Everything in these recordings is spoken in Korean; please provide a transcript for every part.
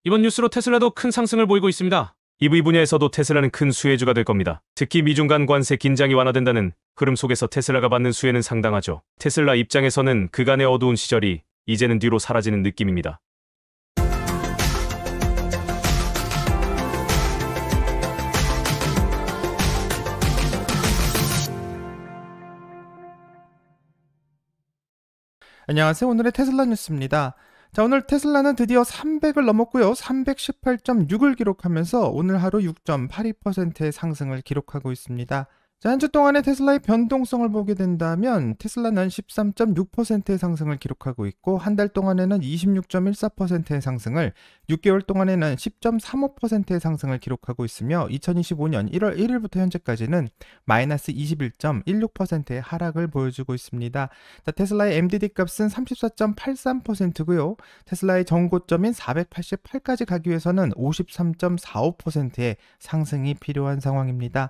이번 뉴스로 테슬라도 큰 상승을 보이고 있습니다. EV 분야에서도 테슬라는 큰 수혜주가 될 겁니다. 특히 미중 간 관세 긴장이 완화된다는 흐름 속에서 테슬라가 받는 수혜는 상당하죠. 테슬라 입장에서는 그간의 어두운 시절이 이제는 뒤로 사라지는 느낌입니다. 안녕하세요. 오늘의 테슬라 뉴스입니다. 자, 오늘 테슬라는 드디어 300을 넘었고요. 318.6을 기록하면서 오늘 하루 6.82%의 상승을 기록하고 있습니다. 자, 한 주 동안의 테슬라의 변동성을 보게 된다면 테슬라는 13.6%의 상승을 기록하고 있고 한 달 동안에는 26.14%의 상승을, 6개월 동안에는 10.35%의 상승을 기록하고 있으며 2025년 1월 1일부터 현재까지는 마이너스 21.16%의 하락을 보여주고 있습니다. 자, 테슬라의 MDD 값은 34.83%고요. 테슬라의 정고점인 488까지 가기 위해서는 53.45%의 상승이 필요한 상황입니다.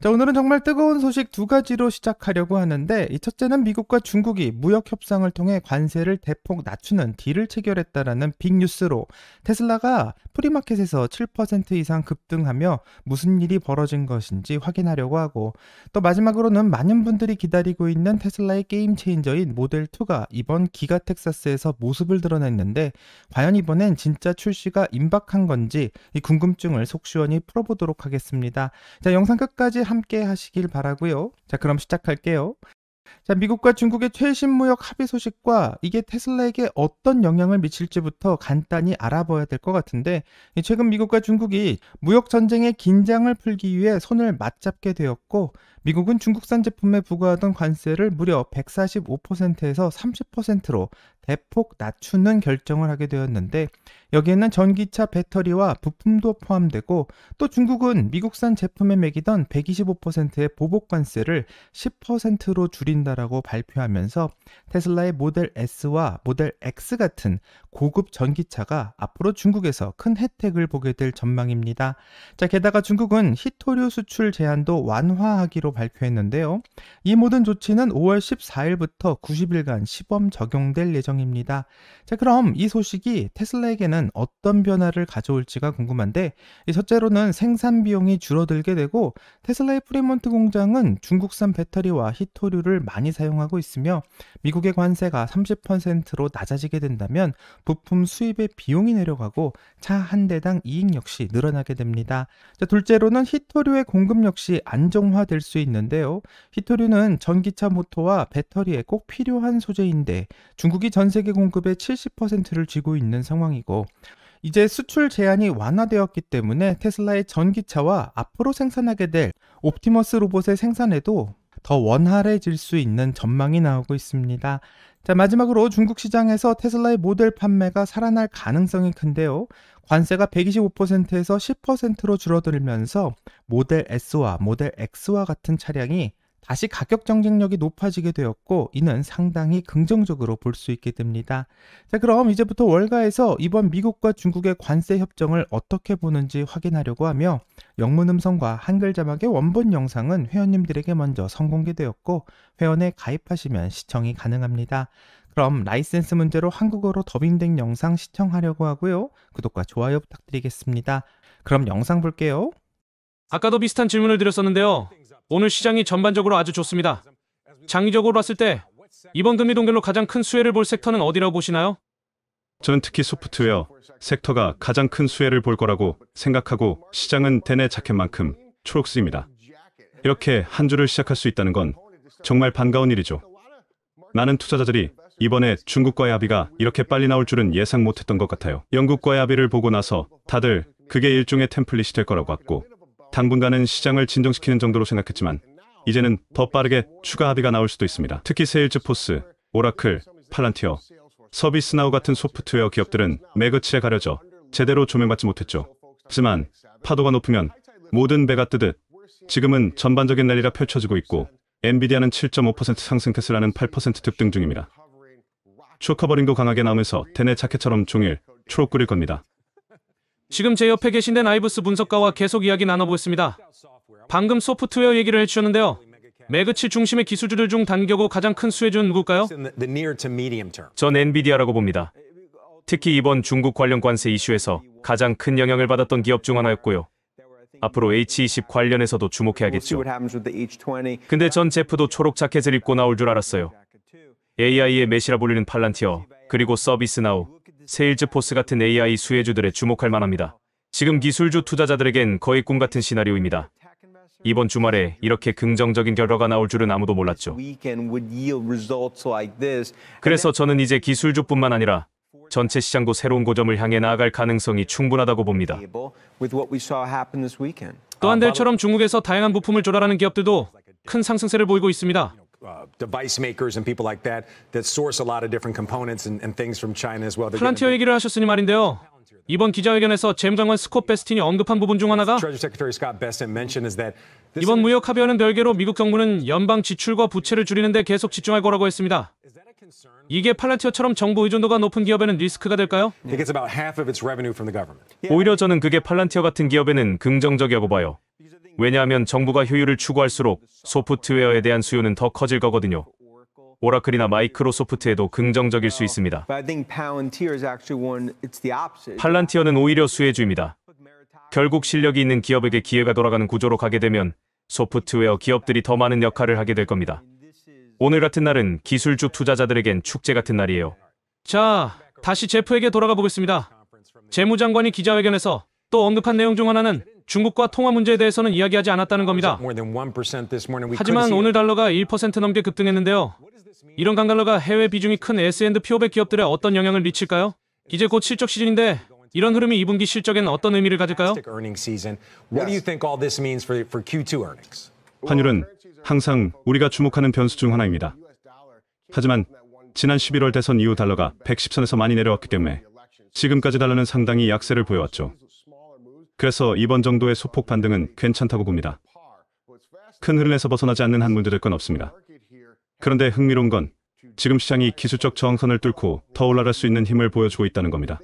자, 오늘은 정말 뜨거운 소식 두 가지로 시작하려고 하는데, 이 첫째는 미국과 중국이 무역 협상을 통해 관세를 대폭 낮추는 딜을 체결했다라는 빅뉴스로 테슬라가 프리마켓에서 7% 이상 급등하며 무슨 일이 벌어진 것인지 확인하려고 하고, 또 마지막으로는 많은 분들이 기다리고 있는 테슬라의 게임 체인저인 모델2가 이번 기가 텍사스에서 모습을 드러냈는데 과연 이번엔 진짜 출시가 임박한 건지 이 궁금증을 속 시원히 풀어보도록 하겠습니다. 자, 영상 끝까지 함께 하시길 바라고요. 자, 그럼 시작할게요. 자, 미국과 중국의 최신 무역 합의 소식과 이게 테슬라에게 어떤 영향을 미칠지부터 간단히 알아봐야 될 것 같은데, 최근 미국과 중국이 무역 전쟁의 긴장을 풀기 위해 손을 맞잡게 되었고, 미국은 중국산 제품에 부과하던 관세를 무려 145%에서 30%로 대폭 낮추는 결정을 하게 되었는데, 여기에는 전기차 배터리와 부품도 포함되고, 또 중국은 미국산 제품에 매기던 125%의 보복 관세를 10%로 줄인다라고 발표하면서 테슬라의 모델 S와 모델 X 같은 고급 전기차가 앞으로 중국에서 큰 혜택을 보게 될 전망입니다. 자, 게다가 중국은 히토류 수출 제한도 완화하기로 발표했는데요. 이 모든 조치는 5월 14일부터 90일간 시범 적용될 예정입니다. 자, 그럼 이 소식이 테슬라에게는 어떤 변화를 가져올지가 궁금한데, 첫째로는 생산 비용이 줄어들게 되고, 테슬라의 프리몬트 공장은 중국산 배터리와 히토류를 많이 사용하고 있으며 미국의 관세가 30%로 낮아지게 된다면 부품 수입의 비용이 내려가고 차 한 대당 이익 역시 늘어나게 됩니다. 자, 둘째로는 히토류의 공급 역시 안정화될 수 있는데요. 히토류는 전기차 모터와 배터리에 꼭 필요한 소재인데 중국이 전 세계 공급의 70%를 쥐고 있는 상황이고, 이제 수출 제한이 완화되었기 때문에 테슬라의 전기차와 앞으로 생산하게 될 옵티머스 로봇의 생산에도 더 원활해질 수 있는 전망이 나오고 있습니다. 자, 마지막으로 중국 시장에서 테슬라의 모델 판매가 살아날 가능성이 큰데요. 관세가 125%에서 10%로 줄어들면서 모델 S와 모델 X와 같은 차량이 다시 가격 경쟁력이 높아지게 되었고, 이는 상당히 긍정적으로 볼 수 있게 됩니다. 자, 그럼 이제부터 월가에서 이번 미국과 중국의 관세 협정을 어떻게 보는지 확인하려고 하며, 영문 음성과 한글 자막의 원본 영상은 회원님들에게 먼저 선공개되었고 회원에 가입하시면 시청이 가능합니다. 그럼 라이센스 문제로 한국어로 더빙된 영상 시청하려고 하고요. 구독과 좋아요 부탁드리겠습니다. 그럼 영상 볼게요. 아까도 비슷한 질문을 드렸었는데요. 오늘 시장이 전반적으로 아주 좋습니다. 장기적으로 봤을 때 이번 금리 동결로 가장 큰 수혜를 볼 섹터는 어디라고 보시나요? 저는 특히 소프트웨어 섹터가 가장 큰 수혜를 볼 거라고 생각하고, 시장은 대내 자켓만큼 초록색입니다. 이렇게 한 주를 시작할 수 있다는 건 정말 반가운 일이죠. 많은 투자자들이 이번에 중국과의 합의가 이렇게 빨리 나올 줄은 예상 못했던 것 같아요. 영국과의 합의를 보고 나서 다들 그게 일종의 템플릿이 될 거라고 봤고, 당분간은 시장을 진정시키는 정도로 생각했지만 이제는 더 빠르게 추가 합의가 나올 수도 있습니다. 특히 세일즈포스, 오라클, 팔란티어, 서비스나우 같은 소프트웨어 기업들은 매그치에 가려져 제대로 조명받지 못했죠. 하지만 파도가 높으면 모든 배가 뜨듯 지금은 전반적인 랠리가 펼쳐지고 있고, 엔비디아는 7.5% 상승, 테슬라는 8% 급등 중입니다. 추억 커버링도 강하게 나오면서 대내 자켓처럼 종일 초록꿀일 겁니다. 지금 제 옆에 계신 덴 아이브스 분석가와 계속 이야기 나눠보겠습니다. 방금 소프트웨어 얘기를 해주셨는데요. 매그치 중심의 기술주들 중 단기적으로 가장 큰 수혜주는 누굴까요? 전 엔비디아라고 봅니다. 특히 이번 중국 관련 관세 이슈에서 가장 큰 영향을 받았던 기업 중 하나였고요. 앞으로 H20 관련해서도 주목해야겠죠. 근데 전 제프도 초록 자켓을 입고 나올 줄 알았어요. AI의 메시라 불리는 팔란티어, 그리고 서비스나우, 세일즈포스 같은 AI 수혜주들에 주목할 만합니다. 지금 기술주 투자자들에겐 거의 꿈 같은 시나리오입니다. 이번 주말에 이렇게 긍정적인 결과가 나올 줄은 아무도 몰랐죠. 그래서 저는 이제 기술주뿐만 아니라 전체 시장도 새로운 고점을 향해 나아갈 가능성이 충분하다고 봅니다. 또한 델처럼 중국에서 다양한 부품을 조달하는 기업들도 큰 상승세를 보이고 있습니다. device makers and people like that source a lot of different components and things from China as well. 플란티어 얘기를 하셨으니 말인데요. 이번 기자회견에서 재무장관 스콧 베스틴이 언급한 부분 중 하나가 Treasury Secretary Scott Bessent mentioned is that 이번 무역 합의와는 별개로 미국 정부는 연방 지출과 부채를 줄이는 데 계속 집중할 거라고 했습니다. 이게 팔란티어처럼 정부 의존도가 높은 기업에는 리스크가 될까요? it gets about half of its revenue from the government. 오히려 저는 그게 팔란티어 같은 기업에는 긍정적이라고 봐요. 왜냐하면 정부가 효율을 추구할수록 소프트웨어에 대한 수요는 더 커질 거거든요. 오라클이나 마이크로소프트에도 긍정적일 수 있습니다. 팔란티어는 오히려 수혜주입니다. 결국 실력이 있는 기업에게 기회가 돌아가는 구조로 가게 되면 소프트웨어 기업들이 더 많은 역할을 하게 될 겁니다. 오늘 같은 날은 기술주 투자자들에겐 축제 같은 날이에요. 자, 다시 제프에게 돌아가 보겠습니다. 재무장관이 기자회견에서 또 언급한 내용 중 하나는 중국과 통화 문제에 대해서는 이야기하지 않았다는 겁니다. More than 1% this morning. We could 하지만 see 오늘 달러가 1% 넘게 급등했는데요. 이런 강달러가 해외 비중이 큰 S&P 500 기업들에 어떤 영향을 미칠까요? 이제 곧 실적 시즌인데 이런 흐름이 2분기 실적엔 어떤 의미를 가질까요? earnings season. What do you think all this means for Q2 earnings? 환율은 항상 우리가 주목하는 변수 중 하나입니다. 하지만 지난 11월 대선 이후 달러가 110선에서 많이 내려왔기 때문에 지금까지 달러는 상당히 약세를 보여왔죠. 그래서 이번 정도의 소폭 반등은 괜찮다고 봅니다. 큰 흐름에서 벗어나지 않는 한 문제될 건 없습니다. 그런데 흥미로운 건 지금 시장이 기술적 저항선을 뚫고 더 올라갈 수 있는 힘을 보여주고 있다는 겁니다.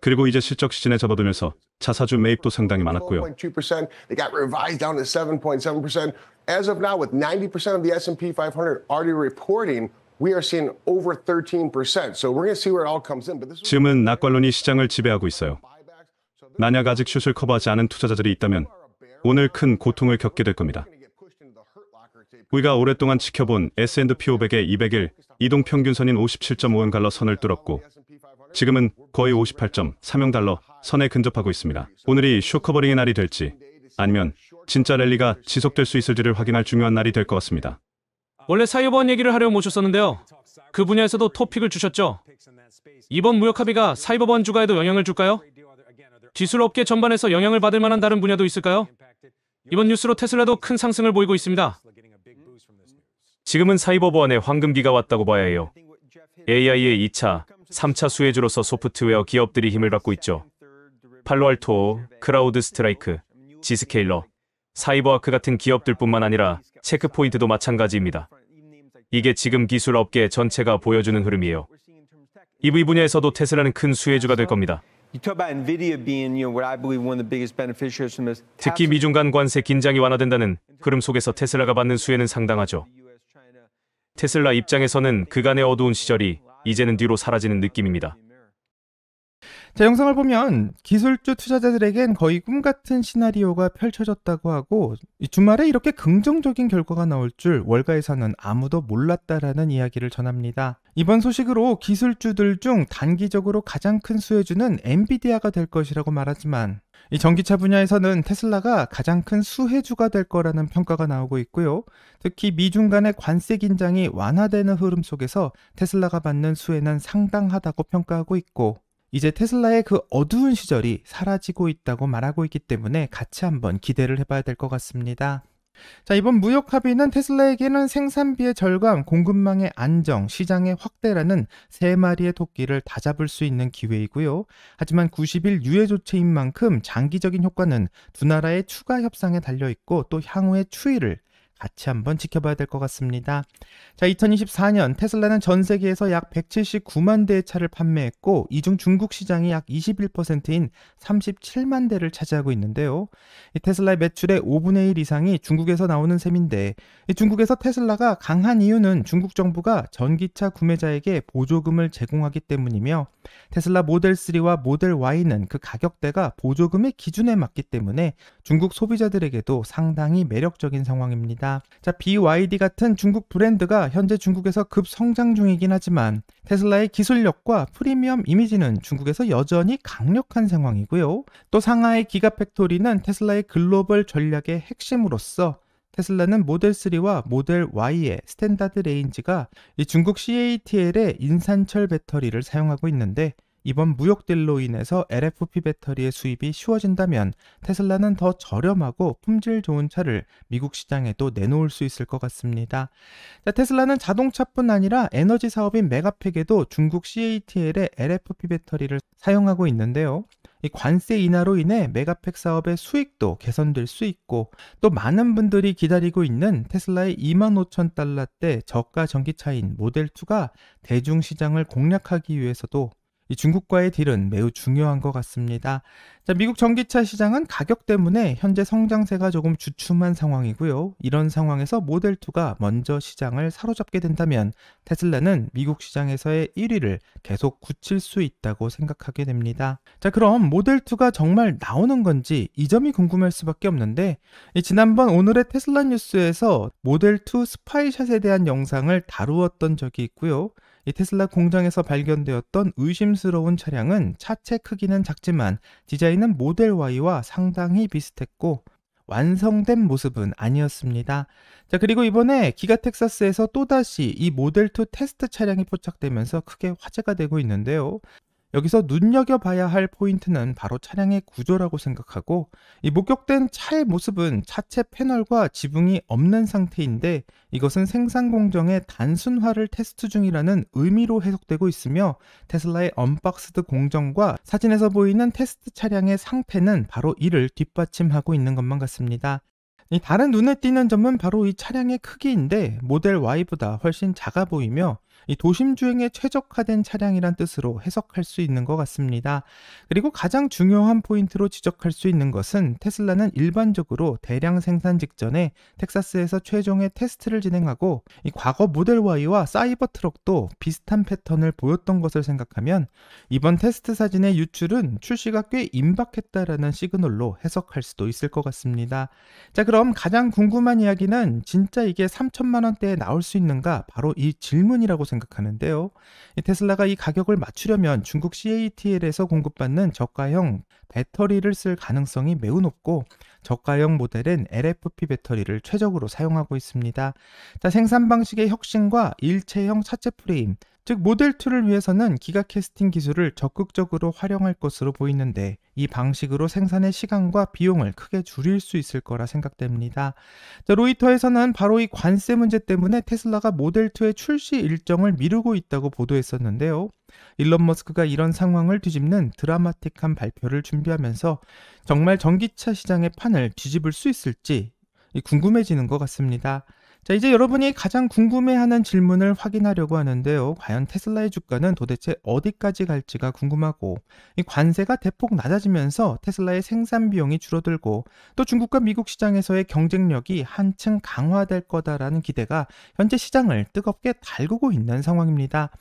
그리고 이제 실적 시즌에 접어들면서 자사주 매입도 상당히 많았고요. 4.2%. They got revised down to 7.7%. As of now, with 90% of the S&P 500 already reporting, we are seeing over 13%. So we're going to see where it all comes in. But this is 지금은 낙관론이 시장을 지배하고 있어요. 만약 아직 슛을 커버하지 않은 투자자들이 있다면 오늘 큰 고통을 겪게 될 겁니다. 우리가 오랫동안 지켜본 S&P 500의 200일 이동평균선인 57.5달러 선을 뚫었고 지금은 거의 58.30달러 선에 근접하고 있습니다. 오늘이 숏커버링의 날이 될지 아니면 진짜 랠리가 지속될 수 있을지를 확인할 중요한 날이 될 것 같습니다. 원래 사이버원 얘기를 하려 모셨었는데요. 그 분야에서도 토픽을 주셨죠. 이번 무역 합의가 사이버원 주가에도 영향을 줄까요? 기술업계 전반에서 영향을 받을 만한 다른 분야도 있을까요? 이번 뉴스로 테슬라도 큰 상승을 보이고 있습니다. 지금은 사이버보안에 황금기가 왔다고 봐야 해요. AI의 2차, 3차 수혜주로서 소프트웨어 기업들이 힘을 받고 있죠. 팔로알토, 크라우드 스트라이크, 지스케일러, 사이버아크 같은 기업들뿐만 아니라 체크포인트도 마찬가지입니다. 이게 지금 기술업계 전체가 보여주는 흐름이에요. EV 분야에서도 테슬라는 큰 수혜주가 될 겁니다. 특히 미중 간 관세 긴장이 완화된다는 흐름 속에서 테슬라가 받는 수혜는 상당하죠. 테슬라 입장에서는 그간의 어두운 시절이 이제는 뒤로 사라지는 느낌입니다. 자, 영상을 보면 기술주 투자자들에겐 거의 꿈같은 시나리오가 펼쳐졌다고 하고 이 주말에 이렇게 긍정적인 결과가 나올 줄 월가에서는 아무도 몰랐다라는 이야기를 전합니다. 이번 소식으로 기술주들 중 단기적으로 가장 큰 수혜주는 엔비디아가 될 것이라고 말하지만 이 전기차 분야에서는 테슬라가 가장 큰 수혜주가 될 거라는 평가가 나오고 있고요. 특히 미중 간의 관세 긴장이 완화되는 흐름 속에서 테슬라가 받는 수혜는 상당하다고 평가하고 있고 이제 테슬라의 그 어두운 시절이 사라지고 있다고 말하고 있기 때문에 같이 한번 기대를 해봐야 될 것 같습니다. 자, 이번 무역 합의는 테슬라에게는 생산비의 절감, 공급망의 안정, 시장의 확대라는 세 마리의 토끼를 다 잡을 수 있는 기회이고요. 하지만 90일 유예 조치인 만큼 장기적인 효과는 두 나라의 추가 협상에 달려있고 또 향후의 추이를 같이 한번 지켜봐야 될 것 같습니다. 자, 2024년 테슬라는 전 세계에서 약 179만 대의 차를 판매했고, 이 중 중국 시장이 약 21%인 37만 대를 차지하고 있는데요. 이 테슬라의 매출의 5분의 1 이상이 중국에서 나오는 셈인데, 이 중국에서 테슬라가 강한 이유는 중국 정부가 전기차 구매자에게 보조금을 제공하기 때문이며, 테슬라 모델 3와 모델 Y는 그 가격대가 보조금의 기준에 맞기 때문에 중국 소비자들에게도 상당히 매력적인 상황입니다. 자, BYD 같은 중국 브랜드가 현재 중국에서 급성장 중이긴 하지만 테슬라의 기술력과 프리미엄 이미지는 중국에서 여전히 강력한 상황이고요. 또 상하이 기가팩토리는 테슬라의 글로벌 전략의 핵심으로서 테슬라는 모델 3와 모델 Y의 스탠다드 레인지가 이 중국 CATL의 인산철 배터리를 사용하고 있는데, 이번 무역 딜로 인해서 LFP 배터리의 수입이 쉬워진다면 테슬라는 더 저렴하고 품질 좋은 차를 미국 시장에도 내놓을 수 있을 것 같습니다. 자, 테슬라는 자동차뿐 아니라 에너지 사업인 메가팩에도 중국 CATL의 LFP 배터리를 사용하고 있는데요. 이 관세 인하로 인해 메가팩 사업의 수익도 개선될 수 있고, 또 많은 분들이 기다리고 있는 테슬라의 25,000달러대 저가 전기차인 모델2가 대중시장을 공략하기 위해서도 이 중국과의 딜은 매우 중요한 것 같습니다. 자, 미국 전기차 시장은 가격 때문에 현재 성장세가 조금 주춤한 상황이고요. 이런 상황에서 모델2가 먼저 시장을 사로잡게 된다면 테슬라는 미국 시장에서의 1위를 계속 굳힐 수 있다고 생각하게 됩니다. 자, 그럼 모델2가 정말 나오는 건지 이 점이 궁금할 수밖에 없는데, 지난번 오늘의 테슬라 뉴스에서 모델2 스파이샷에 대한 영상을 다루었던 적이 있고요. 이 테슬라 공장에서 발견되었던 의심스러운 차량은 차체 크기는 작지만 디자인은 모델 Y와 상당히 비슷했고 완성된 모습은 아니었습니다. 자, 그리고 이번에 기가 텍사스에서 또다시 이 모델2 테스트 차량이 포착되면서 크게 화제가 되고 있는데요. 여기서 눈여겨봐야 할 포인트는 바로 차량의 구조라고 생각하고, 이 목격된 차의 모습은 차체 패널과 지붕이 없는 상태인데 이것은 생산 공정의 단순화를 테스트 중이라는 의미로 해석되고 있으며, 테슬라의 언박스드 공정과 사진에서 보이는 테스트 차량의 상태는 바로 이를 뒷받침하고 있는 것만 같습니다. 이 다른 눈에 띄는 점은 바로 이 차량의 크기인데 모델 Y보다 훨씬 작아 보이며 이 도심 주행에 최적화된 차량이란 뜻으로 해석할 수 있는 것 같습니다. 그리고 가장 중요한 포인트로 지적할 수 있는 것은 테슬라는 일반적으로 대량 생산 직전에 텍사스에서 최종의 테스트를 진행하고, 이 과거 모델 Y와 사이버 트럭도 비슷한 패턴을 보였던 것을 생각하면 이번 테스트 사진의 유출은 출시가 꽤 임박했다라는 시그널로 해석할 수도 있을 것 같습니다. 자, 그럼 가장 궁금한 이야기는 진짜 이게 3천만 원대에 나올 수 있는가, 바로 이 질문이라고 생각하는데요. 테슬라가 이 가격을 맞추려면 중국 CATL에서 공급받는 저가형 배터리를 쓸 가능성이 매우 높고, 저가형 모델은 LFP 배터리를 최적으로 사용하고 있습니다. 자, 생산 방식의 혁신과 일체형 차체 프레임, 즉 모델2를 위해서는 기가 캐스팅 기술을 적극적으로 활용할 것으로 보이는데, 이 방식으로 생산의 시간과 비용을 크게 줄일 수 있을 거라 생각됩니다. 자, 로이터에서는 바로 이 관세 문제 때문에 테슬라가 모델2의 출시 일정을 미루고 있다고 보도했었는데요. 일론 머스크가 이런 상황을 뒤집는 드라마틱한 발표를 준비하면서 정말 전기차 시장의 판을 뒤집을 수 있을지 궁금해지는 것 같습니다. 자, 이제 여러분이 가장 궁금해하는 질문을 확인하려고 하는데요. 과연 테슬라의 주가는 도대체 어디까지 갈지가 궁금하고, 이 관세가 대폭 낮아지면서 테슬라의 생산 비용이 줄어들고, 또 중국과 미국 시장에서의 경쟁력이 한층 강화될 거다라는 기대가 현재 시장을 뜨겁게 달구고 있는 상황입니다.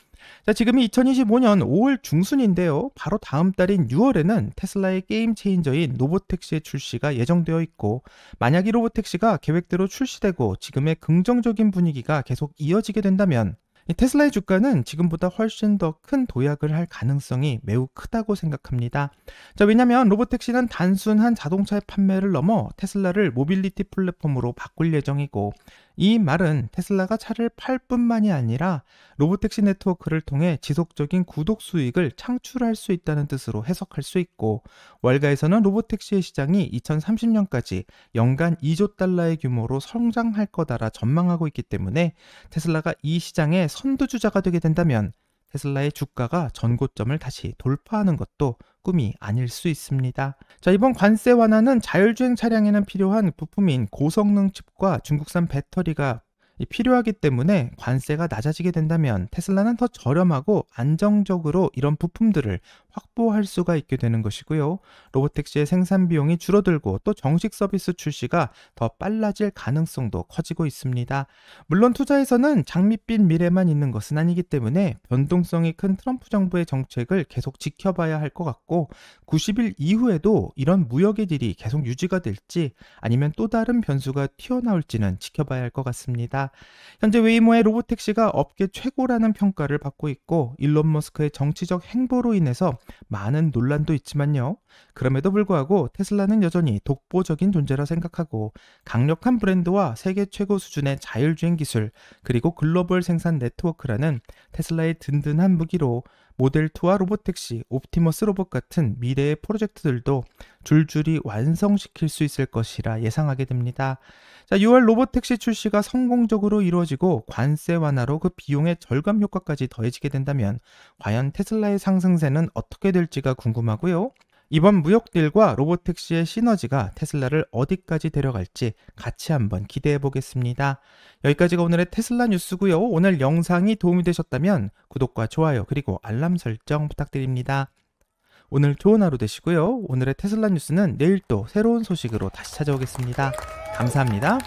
자, 지금이 2025년 5월 중순인데요. 바로 다음 달인 6월에는 테슬라의 게임 체인저인 로보택시의 출시가 예정되어 있고, 만약 이 로보택시가 계획대로 출시되고 지금의 긍정적인 분위기가 계속 이어지게 된다면 이 테슬라의 주가는 지금보다 훨씬 더 큰 도약을 할 가능성이 매우 크다고 생각합니다. 자, 왜냐하면 로보택시는 단순한 자동차의 판매를 넘어 테슬라를 모빌리티 플랫폼으로 바꿀 예정이고, 이 말은 테슬라가 차를 팔 뿐만이 아니라 로보택시 네트워크를 통해 지속적인 구독 수익을 창출할 수 있다는 뜻으로 해석할 수 있고, 월가에서는 로보택시의 시장이 2030년까지 연간 2조 달러의 규모로 성장할 거다라 전망하고 있기 때문에 테슬라가 이 시장의 선두주자가 되게 된다면 테슬라의 주가가 전고점을 다시 돌파하는 것도 꿈이 아닐 수 있습니다. 자, 이번 관세 완화는 자율주행 차량에는 필요한 부품인 고성능 칩과 중국산 배터리가 필요하기 때문에 관세가 낮아지게 된다면 테슬라는 더 저렴하고 안정적으로 이런 부품들을 확보할 수가 있게 되는 것이고요. 로보택시의 생산 비용이 줄어들고 또 정식 서비스 출시가 더 빨라질 가능성도 커지고 있습니다. 물론 투자에서는 장밋빛 미래만 있는 것은 아니기 때문에 변동성이 큰 트럼프 정부의 정책을 계속 지켜봐야 할 것 같고 90일 이후에도 이런 무역의 딜이 계속 유지가 될지 아니면 또 다른 변수가 튀어나올지는 지켜봐야 할 것 같습니다. 현재 웨이모의 로보택시가 업계 최고라는 평가를 받고 있고 일론 머스크의 정치적 행보로 인해서 많은 논란도 있지만요. 그럼에도 불구하고 테슬라는 여전히 독보적인 존재라 생각하고 강력한 브랜드와 세계 최고 수준의 자율주행 기술 그리고 글로벌 생산 네트워크라는 테슬라의 든든한 무기로 모델2와 로보택시, 옵티머스 로봇 같은 미래의 프로젝트들도 줄줄이 완성시킬 수 있을 것이라 예상하게 됩니다. 자, 6월 로보택시 출시가 성공적으로 이루어지고 관세 완화로 그 비용의 절감 효과까지 더해지게 된다면 과연 테슬라의 상승세는 어떻게 될지가 궁금하고요. 이번 무역딜과 로보택시의 시너지가 테슬라를 어디까지 데려갈지 같이 한번 기대해 보겠습니다. 여기까지가 오늘의 테슬라 뉴스고요. 오늘 영상이 도움이 되셨다면 구독과 좋아요 그리고 알람 설정 부탁드립니다. 오늘 좋은 하루 되시고요. 오늘의 테슬라 뉴스는 내일 또 새로운 소식으로 다시 찾아오겠습니다. 감사합니다.